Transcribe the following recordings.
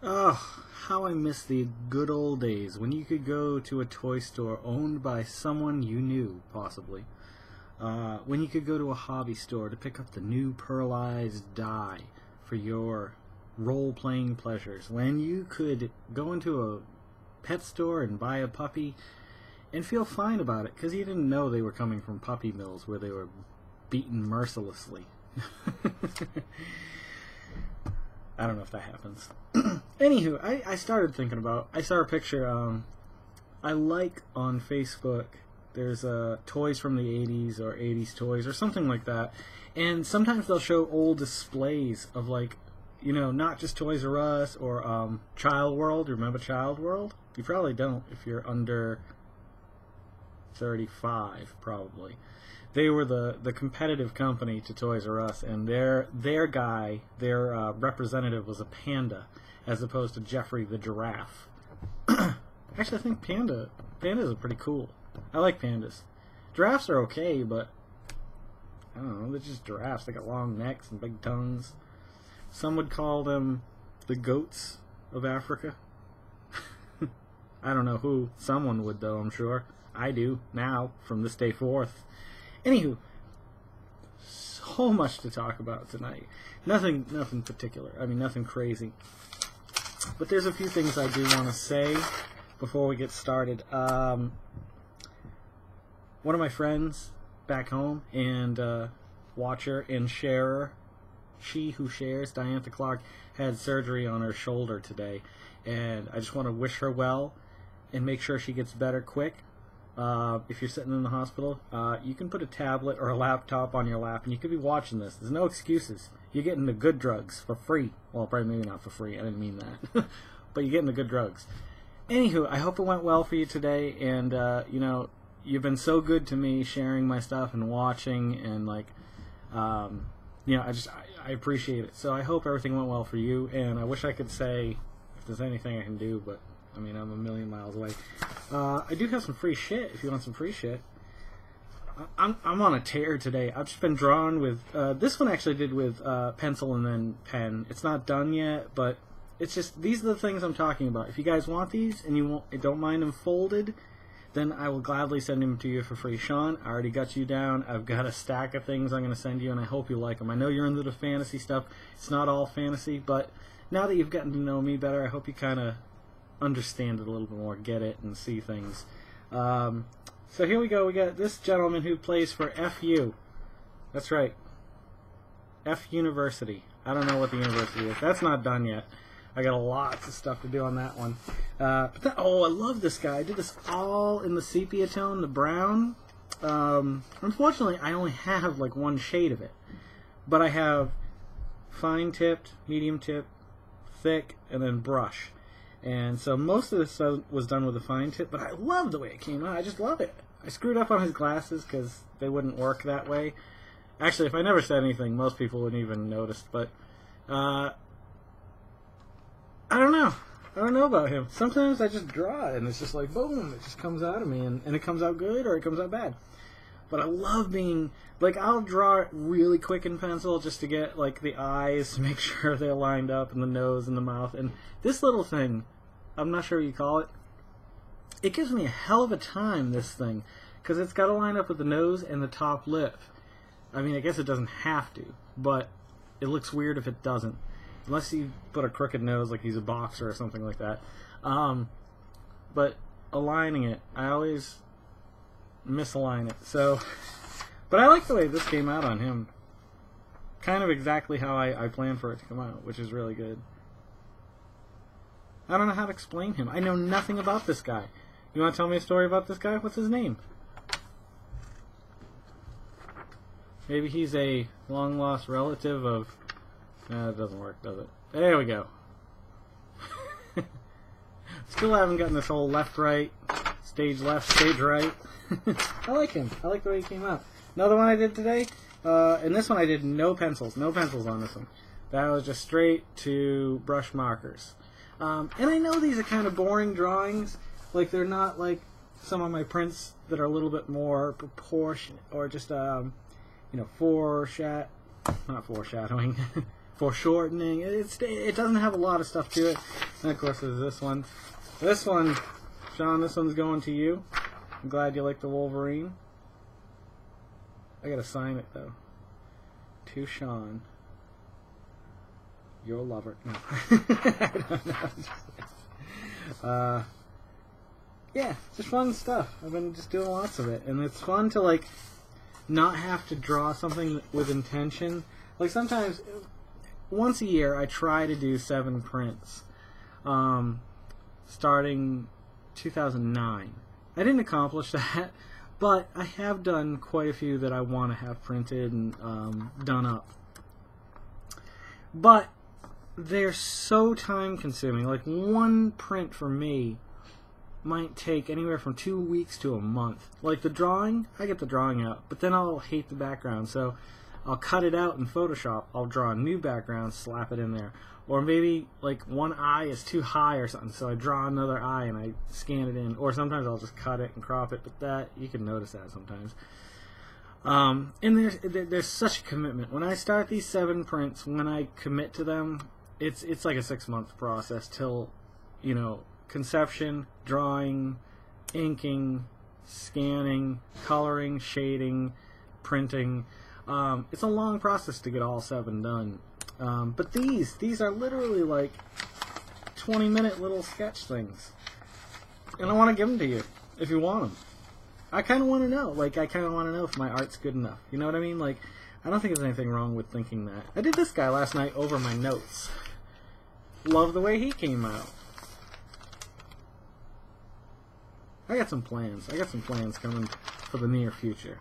Oh, how I miss the good old days when you could go to a toy store owned by someone you knew, possibly. When you could go to a hobby store to pick up the new pearlized dye for your role-playing pleasures. When you could go into a pet store and buy a puppy and feel fine about it because you didn't know they were coming from puppy mills where they were beaten mercilessly. I don't know if that happens. Anywho, I started thinking about, I saw a picture, I like on Facebook, there's toys from the 80s or 80s toys or something like that, and sometimes they'll show old displays of, like, you know, not just Toys R Us or Child World. Remember Child World? You probably don't if you're under 35, probably. They were the competitive company to Toys R Us, and their representative was a panda, as opposed to Jeffrey the giraffe. Actually, I think pandas are pretty cool. I like pandas. Giraffes are okay, but I don't know, they're just giraffes. They got long necks and big tongues. Some would call them the goats of Africa. I don't know who. Someone would, though, I'm sure. I do, now, from this day forth. Anywho, so much to talk about tonight. Nothing particular. I mean, nothing crazy. But there's a few things I do want to say before we get started. One of my friends back home and watcher and sharer, she who shares, Diantha Clark, had surgery on her shoulder today. And I just want to wish her well and make sure she gets better quick. If you're sitting in the hospital, you can put a tablet or a laptop on your lap and you could be watching this. There's no excuses. You're getting the good drugs for free. Well, probably maybe not for free. I didn't mean that. But you're getting the good drugs. Anywho, I hope it went well for you today. And, you know, you've been so good to me sharing my stuff and watching. And, like, you know, I appreciate it. So I hope everything went well for you. And I wish I could say if there's anything I can do, but I mean, I'm a million miles away. I do have some free shit if you want some free shit. I'm on a tear today. I've just been drawing with... this one actually did with pencil and then pen. It's not done yet, but it's just... These are the things I'm talking about. If you guys want these and you don't mind them folded, then I will gladly send them to you for free. Sean, I already got you down. I've got a stack of things I'm going to send you, and I hope you like them. I know you're into the fantasy stuff. It's not all fantasy, but now that you've gotten to know me better, I hope you kind of understand it a little bit more, get it, and see things. So here we go. We got this gentleman who plays for FU. That's right. F University. I don't know what the university is. That's not done yet. I got lots of stuff to do on that one. Oh, I love this guy. I did this all in the sepia tone, the brown. Unfortunately, I only have like one shade of it. But I have fine tipped, medium tip, thick, and then brush. And so most of this was done with a fine tip, but I love the way it came out. I just love it. I screwed up on his glasses because they wouldn't work that way. Actually, if I never said anything, most people wouldn't even notice. But I don't know. I don't know about him. Sometimes I just draw it, and it's just like, boom, it just comes out of me. And it comes out good or it comes out bad. But I love being... Like, I'll draw it really quick in pencil just to get, like, the eyes to make sure they're lined up, and the nose and the mouth. And this little thing... I'm not sure what you call it. It gives me a hell of a time, this thing, because it's got to line up with the nose and the top lip. I mean, I guess it doesn't have to, but it looks weird if it doesn't. Unless you put a crooked nose like he's a boxer or something like that. But aligning it, I always misalign it. So, but I like the way this came out on him. Kind of exactly how I planned for it to come out, which is really good. I don't know how to explain him. I know nothing about this guy. You want to tell me a story about this guy? What's his name? Maybe he's a long-lost relative of... No, it doesn't work, does it? There we go. Still haven't gotten this whole left-right, stage left, stage right. I like him. I like the way he came out. Another one I did today, and this one I did no pencils. No pencils on this one. That was just straight to brush markers. And I know these are kind of boring drawings. Like, they're not like some of my prints that are a little bit more proportionate, or just, you know, foreshadowing, foreshortening. It doesn't have a lot of stuff to it. And of course, there's this one. This one, Sean, this one's going to you. I'm glad you like the Wolverine. I gotta sign it, though. To Sean. Your lover. No. I don't know. Yeah, just fun stuff. I've been just doing lots of it. And it's fun to, like, not have to draw something with intention. Like, sometimes, once a year, I try to do 7 prints. Starting 2009. I didn't accomplish that, but I have done quite a few that I want to have printed and done up. But they're so time consuming. Like, one print for me might take anywhere from 2 weeks to a month. Like, the drawing, I get the drawing out, but then I'll hate the background, so I'll cut it out in Photoshop. I'll draw a new background, slap it in there. Or maybe, like, one eye is too high or something, so I draw another eye and I scan it in. Or sometimes I'll just cut it and crop it, but that, you can notice that sometimes. And there's such a commitment. When I start these 7 prints, when I commit to them, it's like a 6-month process till, you know, conception, drawing, inking, scanning, coloring, shading, printing. It's a long process to get all 7 done. But these are literally like 20-minute little sketch things. And I want to give them to you if you want them. I kind of want to know. Like, I kind of want to know if my art's good enough. You know what I mean? Like, I don't think there's anything wrong with thinking that. I did this guy last night over my notes. Love the way he came out. I got some plans. I got some plans coming for the near future.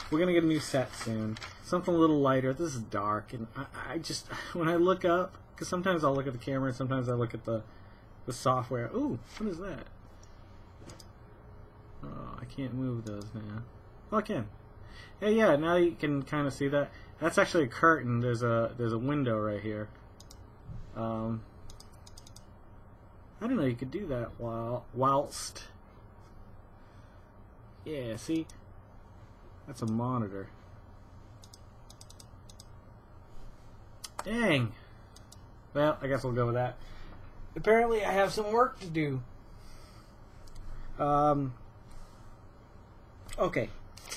We're going to get a new set soon. Something a little lighter. This is dark. And I just, when I look up, because sometimes I'll look at the camera and sometimes I look at the software. Ooh, what is that? Oh, I can't move those now. Oh, I can. Yeah, now you can kind of see that. That's actually a curtain. There's a window right here. I didn't know you could do that whilst. Yeah, see? That's a monitor. Dang. Well, I guess we'll go with that. Apparently I have some work to do. Okay.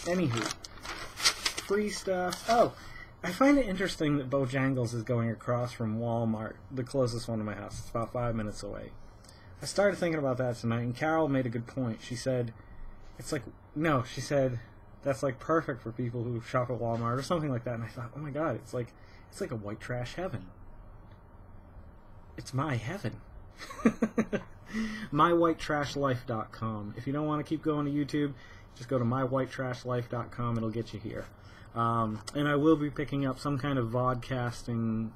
Anywho. Free stuff. Oh, I find it interesting that Bojangles is going across from Walmart, the closest one to my house. It's about 5 minutes away. I started thinking about that tonight, and Carol made a good point. She said, it's like, no, she said, that's like perfect for people who shop at Walmart or something like that. And I thought, oh my god, it's like a white trash heaven. It's my heaven. MyWhiteTrashLife.com. If you don't want to keep going to YouTube, just go to MyWhiteTrashLife.com. It'll get you here. And I will be picking up some kind of vodcasting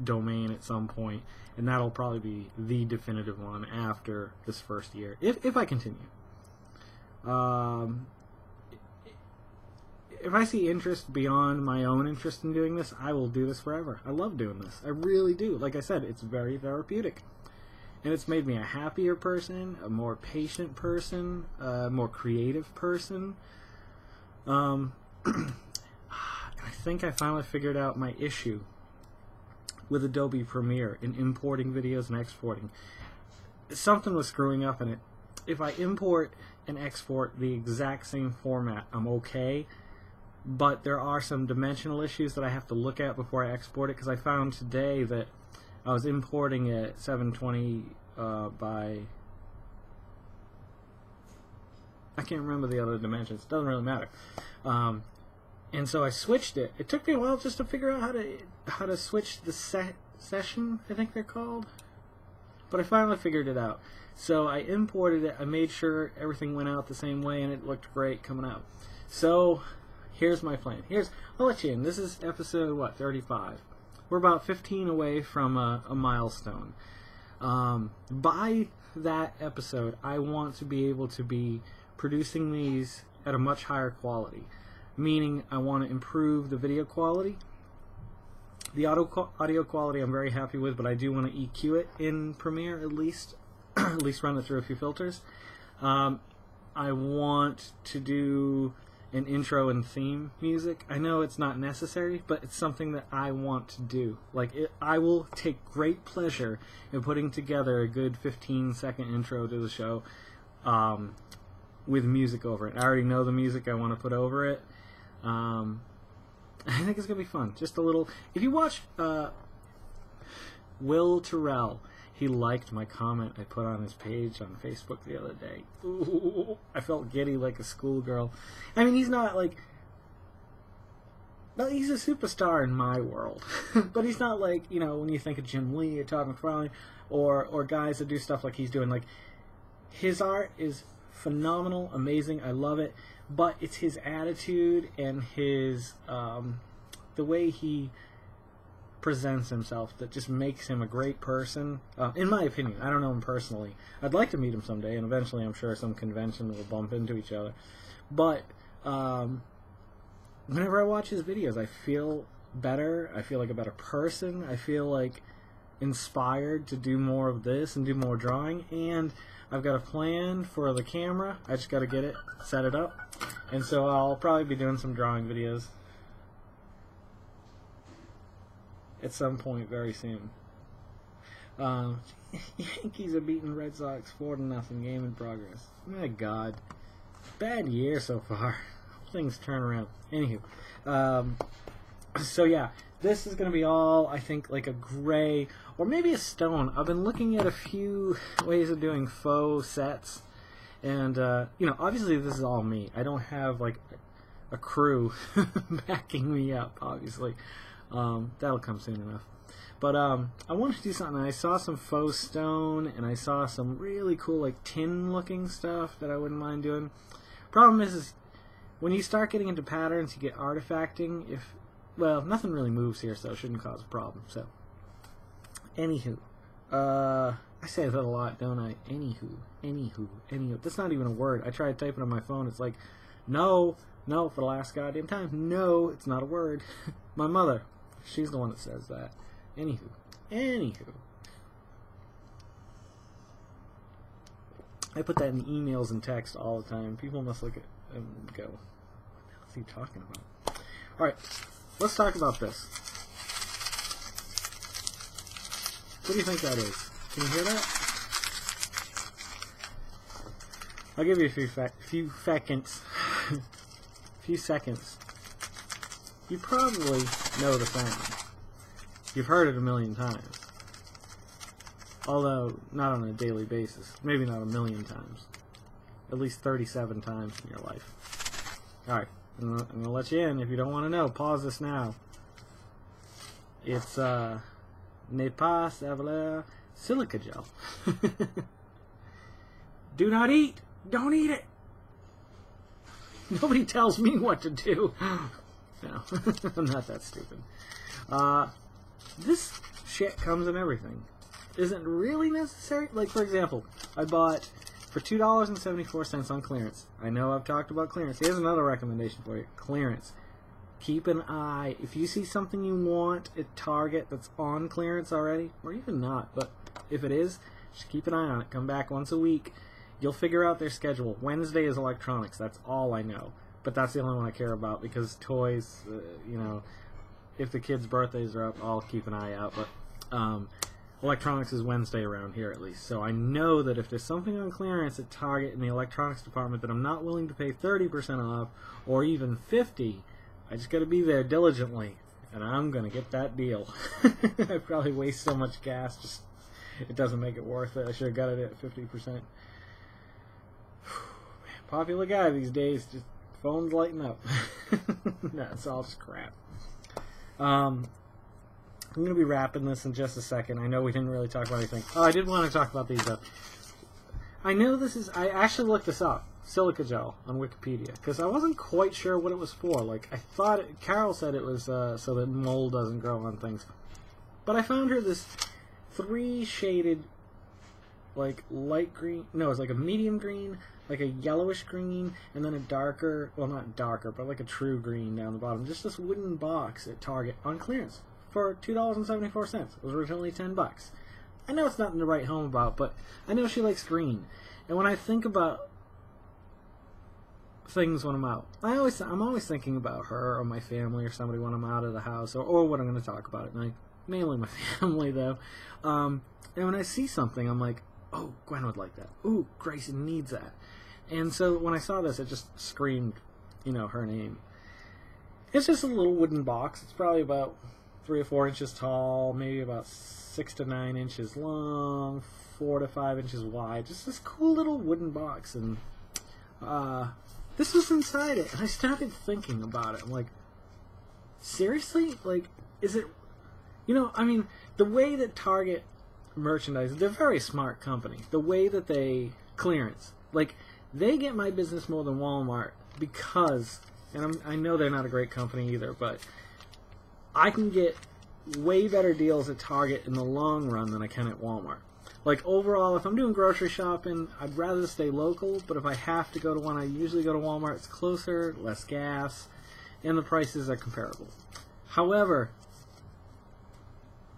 domain at some point, and that'll probably be the definitive one after this first year, if I continue. If I see interest beyond my own interest in doing this, I will do this forever. I love doing this. I really do. Like I said, it's very therapeutic. And it's made me a happier person, a more patient person, a more creative person. I think I finally figured out my issue with Adobe Premiere in importing videos and exporting. Something was screwing up in it. If I import and export the exact same format, I'm okay. But there are some dimensional issues that I have to look at before I export it, because I found today that I was importing at 720 by... I can't remember the other dimensions. It doesn't really matter. And so I switched it. It took me a while just to figure out how to switch the session, I think they're called. But I finally figured it out. So I imported it. I made sure everything went out the same way, and it looked great coming out. So here's my plan. I'll let you in. This is episode, 35. We're about 15 away from a milestone. By that episode, I want to be able to be producing these at a much higher quality. Meaning, I want to improve the video quality. The audio quality I'm very happy with, but I do want to EQ it in Premiere at least. At least run it through a few filters. I want to do an intro and theme music. I know it's not necessary, but it's something that I want to do. Like, I will take great pleasure in putting together a good 15-second intro to the show with music over it. I already know the music I want to put over it. I think it's going to be fun. Just a little... If you watch Will Terrell, he liked my comment I put on his page on Facebook the other day. Ooh, I felt giddy like a schoolgirl. I mean, he's not like... No, he's a superstar in my world. But he's not like, you know, when you think of Jim Lee or Todd McFarlane or guys that do stuff like he's doing. Like, his art is phenomenal, amazing, I love it. But it's his attitude and his... the way he presents himself that just makes him a great person, in my opinion. I don't know him personally. I'd like to meet him someday, and eventually I'm sure some convention will bump into each other. But whenever I watch his videos, I feel better. I feel like a better person. I feel like inspired to do more of this and do more drawing. And I've got a plan for the camera. I just got to get it, set it up. And so I'll probably be doing some drawing videos at some point very soon. Yankees are beating Red Sox 4-0. Game in progress. My God, bad year so far. Things turn around. Anywho, so yeah, this is going to be all, I think, like a gray or maybe a stone. I've been looking at a few ways of doing faux sets, and you know, obviously this is all me. I don't have like a crew backing me up, obviously. That'll come soon enough. But I wanted to do something. I saw some faux stone, and I saw some really cool, like, tin-looking stuff that I wouldn't mind doing. Problem is when you start getting into patterns, you get artifacting. Well, nothing really moves here, so it shouldn't cause a problem. So, anywho. I say that a lot, don't I? Anywho. That's not even a word. I tried typing on my phone. It's like, no, for the last goddamn time. No, it's not a word. My mother. She's the one that says that. Anywho. I put that in emails and text all the time. People must look at and go, what the hell is he talking about? Alright, let's talk about this. What do you think that is? Can you hear that? I'll give you a few seconds. Few seconds. You probably know the sound. You've heard it a million times. Although, not on a daily basis. Maybe not a million times. At least 37 times in your life. Alright, I'm going to let you in. If you don't want to know, pause this now. It's, ne pas avaler silica gel. Do not eat! Don't eat it! Nobody tells me what to do. No, I'm not that stupid. This shit comes in everything. Isn't really necessary. Like, for example, I bought for $2.74 on clearance. I know I've talked about clearance. Here's another recommendation for you. Clearance. Keep an eye. If you see something you want at Target that's on clearance already, or even not, but if it is, just keep an eye on it. Come back once a week. You'll figure out their schedule. Wednesday is electronics. That's all I know. But that's the only one I care about, because toys, you know, if the kids' birthdays are up, I'll keep an eye out. But electronics is Wednesday around here, at least. So I know that if there's something on clearance at Target in the electronics department that I'm not willing to pay 30% off, or even 50%, I just got to be there diligently, and I'm going to get that deal. I probably waste so much gas, just it doesn't make it worth it. I should have got it at 50%. Popular guy these days, just phone's lighting up. No, it's all just crap. I'm going to be wrapping this in just a second. I know we didn't really talk about anything. Oh, I did want to talk about these, though. I know this is... I actually looked this up. Silica gel on Wikipedia. Because I wasn't quite sure what it was for. Like, I thought... Carol said it was so that mold doesn't grow on things. But I found her this 3-shaded, like, light green... No, it's like a medium green, like a yellowish green, and then a darker... Well, not darker, but like a true green down the bottom. Just this wooden box at Target on clearance for $2.74. It was originally $10. I know it's nothing to write home about, but I know she likes green. And when I think about things when I'm out. I'm always thinking about her or my family or somebody when I'm out of the house, or what I'm going to talk about at night. Mainly my family, though. And when I see something, I'm like, oh, Gwen would like that. Ooh, Grayson needs that. And so when I saw this, it just screamed, her name. It's just a little wooden box. It's probably about 3 or 4 inches tall, maybe about 6 to 9 inches long, 4 to 5 inches wide. Just this cool little wooden box. And this was inside it. And I started thinking about it. I'm like, seriously? Like, is it... the way that Target merchandise, they're a very smart company. The way that they clearance, like, they get my business more than Walmart because, and I know they're not a great company either, but I can get way better deals at Target in the long run than I can at Walmart. Like, overall, if I'm doing grocery shopping, I'd rather stay local, but if I have to go to one, I usually go to Walmart. It's closer, less gas, and the prices are comparable. However,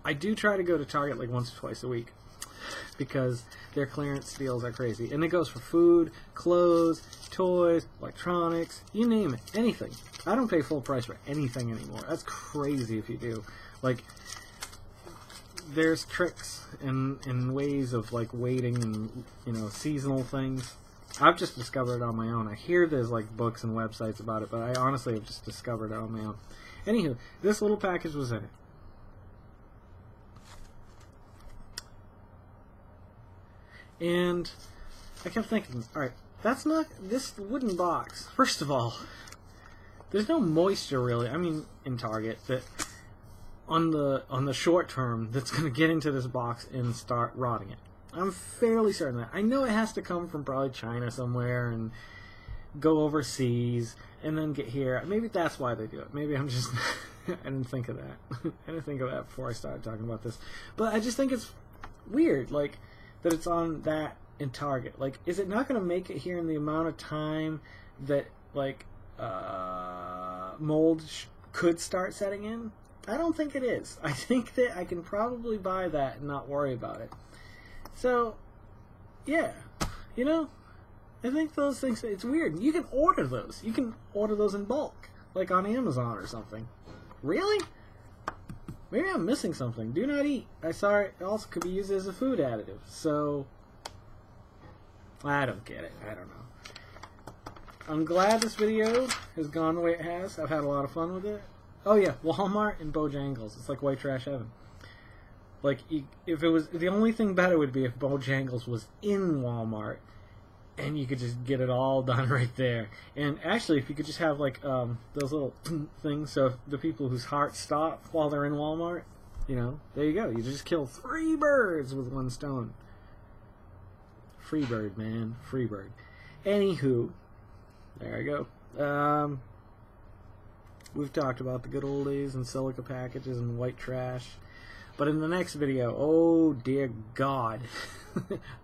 I do try to go to Target like once or twice a week because their clearance deals are crazy. And it goes for food, clothes, toys, electronics, you name it, anything. I don't pay full price for anything anymore. That's crazy if you do. Like, there's tricks and ways of, like, waiting and, seasonal things. I've just discovered it on my own. I hear there's, like, books and websites about it, but I honestly have just discovered it on my own. Anywho, this little package was in it. And I kept thinking, alright, that's not, this wooden box, first of all, there's no moisture really, in Target, that on the short term, that's going to get into this box and start rotting it. I'm fairly certain of that. I know it has to come from probably China somewhere and go overseas and then get here. Maybe that's why they do it. Maybe I'm just, I didn't think of that. I didn't think of that before I started talking about this. But I just think it's weird, like, that it's on that in Target. Like, is it not going to make it here in the amount of time that, like, mold could start setting in? I don't think it is. I think that I can probably buy that and not worry about it. So, yeah. I think those things, it's weird. You can order those. You can order those in bulk, like on Amazon or something. Really? Maybe I'm missing something. Do not eat. I saw it also could be used as a food additive. So, I don't get it. I don't know. I'm glad this video has gone the way it has. I've had a lot of fun with it. Oh yeah, Walmart and Bojangles. It's like white trash heaven. Like, if it was, the only thing better would be if Bojangles was in Walmart and you could just get it all done right there. And actually, if you could just have, like, those little things, so if the people whose hearts stop while they're in Walmart, there you go. You just kill 3 birds with 1 stone. Free bird, man. Free bird. Anywho, there I go. We've talked about the good old days and silica packages and white trash. But in the next video, oh dear God,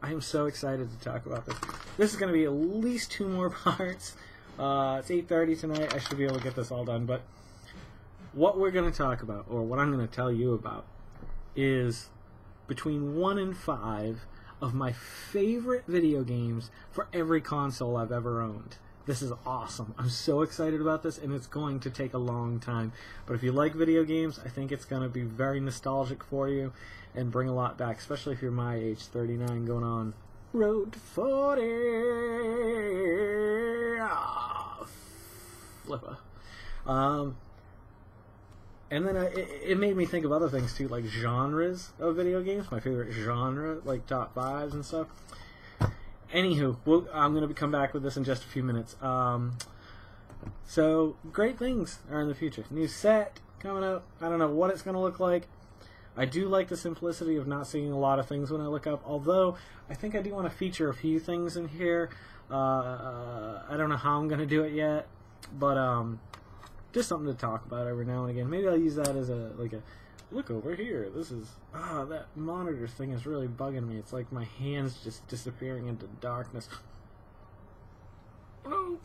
I am so excited to talk about this. This is going to be at least 2 more parts. It's 8:30 tonight. I should be able to get this all done. But what we're going to talk about, or what I'm going to tell you about, is between 1 and 5 of my favorite video games for every console I've ever owned. This is awesome. I'm so excited about this, and it's going to take a long time. But if you like video games, I think it's going to be very nostalgic for you and bring a lot back, especially if you're my age, 39, going on road to 40. Flipper. And then it made me think of other things, too, like genres of video games. My favorite genre, like top 5s and stuff. Anywho, I'm going to come back with this in just a few minutes. So, great things are in the future. New set coming out. I don't know what it's going to look like. I do like the simplicity of not seeing a lot of things when I look up, although I think I do want to feature a few things in here. I don't know how I'm going to do it yet, but just something to talk about every now and again. Maybe I'll use that as a look over here. This is, that monitor thing is really bugging me. It's like my hand's just disappearing into darkness. Oh.